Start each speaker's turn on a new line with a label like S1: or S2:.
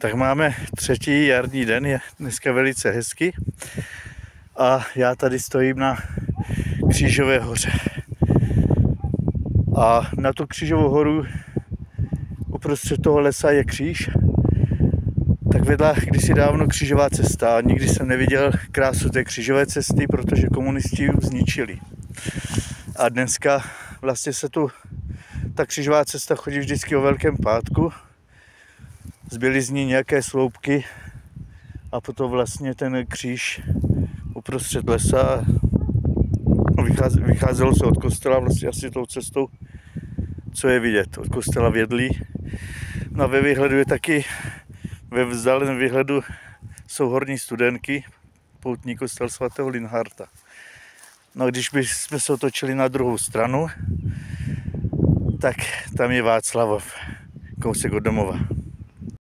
S1: Tak máme třetí jarní den, je dneska velice hezky a já tady stojím na Křížové hoře. A na tu Křížovou horu uprostřed toho lesa je kříž, tak vedla kdysi dávno křížová cesta a nikdy jsem neviděl krásu té křížové cesty, protože komunisti ji zničili. A dneska vlastně ta křížová cesta chodí vždycky o Velkém pátku. Zbyly z ní nějaké sloupky a potom vlastně ten kříž uprostřed lesa. Vycházelo se od kostela vlastně asi tou cestou, co je vidět, od kostela Vědlí. No a ve výhledu je taky, ve vzdáleném výhledu jsou horní studenky, poutní kostel svatého Linharta. No a když bychom se otočili na druhou stranu, tak tam je Václavov, kousek od domova.